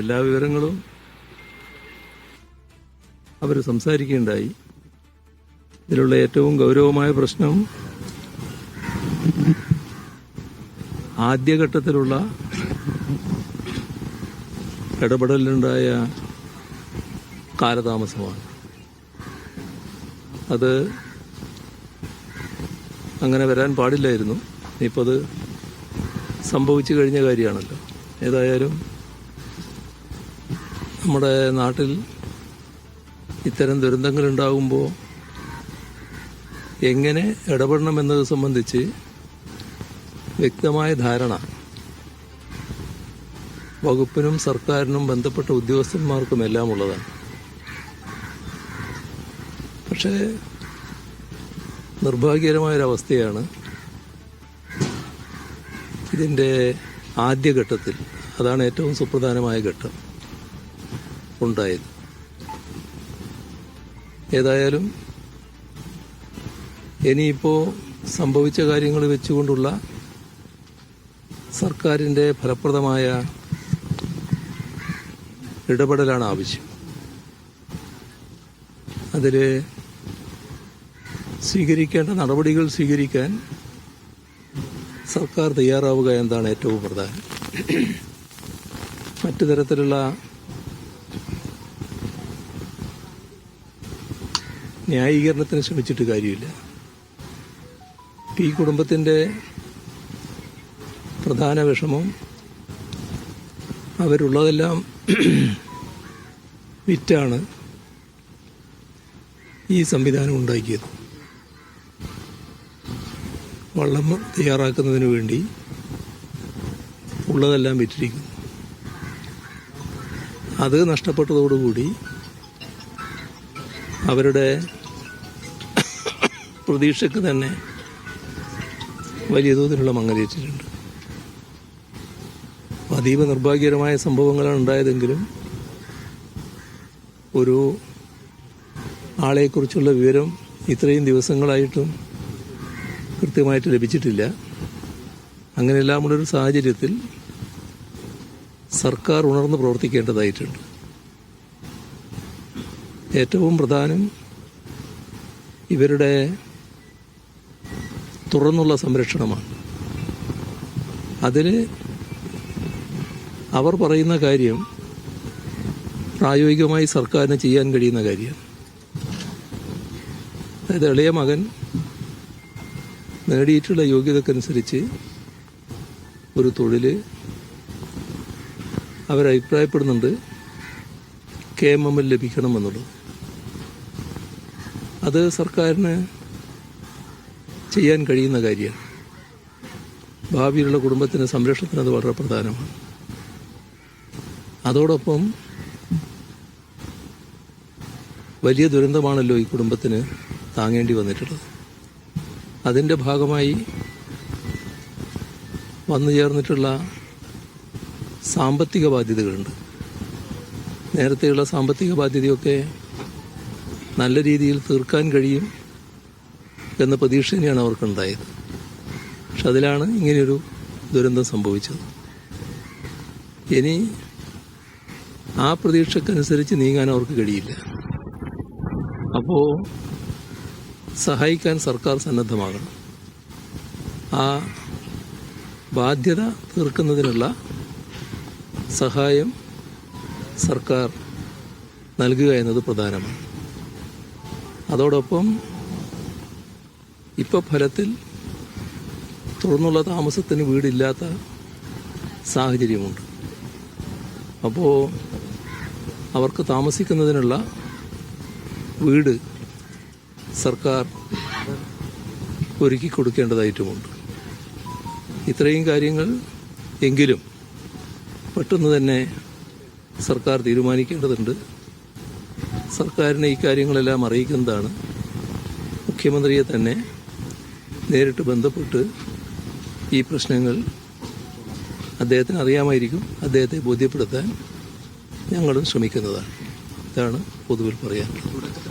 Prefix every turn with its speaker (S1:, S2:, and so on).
S1: എല്ലാ വിവരങ്ങളും അവർ സംസാരിക്കുകയുണ്ടായി. ഇതിലുള്ള ഏറ്റവും ഗൗരവമായ പ്രശ്നം ആദ്യഘട്ടത്തിലുള്ള ഇടപെടലിലുണ്ടായ കാലതാമസമാണ്. അത് അങ്ങനെ വരാൻ പാടില്ലായിരുന്നു. ഇപ്പോൾ അത് സംഭവിച്ചു കഴിഞ്ഞ കാര്യമാണല്ലോ. ഏതായാലും നമ്മുടെ നാട്ടിൽ ഇത്തരം ദുരന്തങ്ങളുണ്ടാകുമ്പോൾ എങ്ങനെ ഇടപെടണമെന്നത് സംബന്ധിച്ച് വ്യക്തമായ ധാരണ വകുപ്പിനും സർക്കാരിനും ബന്ധപ്പെട്ട ഉദ്യോഗസ്ഥന്മാർക്കും എല്ലാം ഉള്ളതാണ്. പക്ഷേ നിർഭാഗ്യകരമായൊരവസ്ഥയാണ് ഇതിൻ്റെ ആദ്യഘട്ടത്തിൽ, അതാണ് ഏറ്റവും സുപ്രധാനമായ ഘട്ടം ഉണ്ടായത്. ഏതായാലും ഇനിയിപ്പോൾ സംഭവിച്ച കാര്യങ്ങൾ വെച്ചുകൊണ്ടുള്ള സർക്കാരിൻ്റെ ഫലപ്രദമായ ഇടപെടലാണ് ആവശ്യം. അതിൽ സ്വീകരിക്കേണ്ട നടപടികൾ സ്വീകരിക്കാൻ സർക്കാർ തയ്യാറാവുക എന്നതാണ് ഏറ്റവും പ്രധാനം. മറ്റു തരത്തിലുള്ള ന്യായീകരണത്തിന് ശ്രമിച്ചിട്ട് കാര്യമില്ല. ഈ കുടുംബത്തിൻ്റെ പ്രധാന വിഷമം അവരുള്ളതെല്ലാം വിറ്റാണ് ഈ സംവിധാനം ഉണ്ടാക്കിയത്. വള്ളം തയ്യാറാക്കുന്നതിന് വേണ്ടി ഉള്ളതെല്ലാം വിറ്റിരിക്കുന്നു. അത് നഷ്ടപ്പെട്ടതോടുകൂടി അവരുടെ പ്രതീക്ഷയ്ക്ക് തന്നെ വലിയ തോതിലുള്ള മങ്ങലേറ്റിട്ടുണ്ട്. അതീവ നിർഭാഗ്യകരമായ സംഭവങ്ങളാണ് ഉണ്ടായതെങ്കിലും ഒരു ആളെക്കുറിച്ചുള്ള വിവരം ഇത്രയും ദിവസങ്ങളായിട്ടും കൃത്യമായിട്ട് ലഭിച്ചിട്ടില്ല. അങ്ങനെയെല്ലാമുള്ളൊരു സാഹചര്യത്തിൽ സർക്കാർ ഉണർന്ന് പ്രവർത്തിക്കേണ്ടതായിട്ടുണ്ട്. ഏറ്റവും പ്രധാനം ഇവരുടെ തുറന്നുള്ള സംരക്ഷണമാണ്. അതിൽ അവർ പറയുന്ന കാര്യം പ്രായോഗികമായി സർക്കാരിന് ചെയ്യാൻ കഴിയുന്ന കാര്യമാണ്. അതായത് ഇളയ മകൻ നേടിയിട്ടുള്ള യോഗ്യതക്കനുസരിച്ച് ഒരു തൊഴിൽ അവരഭിപ്രായപ്പെടുന്നുണ്ട് KMML ലഭിക്കണമെന്നുള്ളത്. അത് സർക്കാരിന് ചെയ്യാൻ കഴിയുന്ന കാര്യമാണ്. ഭാവിയിലുള്ള കുടുംബത്തിന് സംരക്ഷണത്തിന് അത് വളരെ പ്രധാനമാണ്. അതോടൊപ്പം വലിയ ദുരന്തമാണല്ലോ ഈ കുടുംബത്തിന് താങ്ങേണ്ടി വന്നിട്ടുള്ളത്. അതിൻ്റെ ഭാഗമായി വന്നു ചേർന്നിട്ടുള്ള സാമ്പത്തിക ബാധ്യതകളുണ്ട്. നേരത്തെയുള്ള സാമ്പത്തിക ബാധ്യതയൊക്കെ നല്ല രീതിയിൽ തീർക്കാൻ കഴിയും എന്ന പ്രതീക്ഷ തന്നെയാണ് അവർക്കുണ്ടായത്. പക്ഷെ അതിലാണ് ഇങ്ങനെയൊരു ദുരന്തം സംഭവിച്ചത്. ഇനി ആ പ്രതീക്ഷക്കനുസരിച്ച് നീങ്ങാൻ അവർക്ക് കഴിയില്ല. അപ്പോൾ സഹായിക്കാൻ സർക്കാർ സന്നദ്ധമാകണം. ആ ബാധ്യത തീർക്കുന്നതിനുള്ള സഹായം സർക്കാർ നൽകുക എന്നത് പ്രധാനമാണ്. അതോടൊപ്പം ഇപ്പോൾ ഫലത്തിൽ തുറന്നുള്ള താമസത്തിന് വീടില്ലാത്ത സാഹചര്യമുണ്ട്. അപ്പോൾ അവർക്ക് താമസിക്കുന്നതിനുള്ള വീട് സർക്കാർ ഒരുക്കി കൊടുക്കേണ്ടതായിട്ടുമുണ്ട്. ഇത്രയും കാര്യങ്ങൾ എങ്കിലും പെട്ടെന്ന് തന്നെ സർക്കാർ തീരുമാനിക്കേണ്ടതുണ്ട്. സർക്കാരിനെ ഈ കാര്യങ്ങളെല്ലാം അറിയിക്കുന്നതാണ്. മുഖ്യമന്ത്രിയെ തന്നെ നേരിട്ട് ബന്ധപ്പെട്ട് ഈ പ്രശ്നങ്ങൾ അദ്ദേഹത്തിന് അറിയാമായിരിക്കും, അദ്ദേഹത്തെ ബോധ്യപ്പെടുത്താൻ ഞങ്ങളും ശ്രമിക്കുന്നതാണ്. ഇതാണ് പൊതുവിൽ പറയാനുള്ളത്.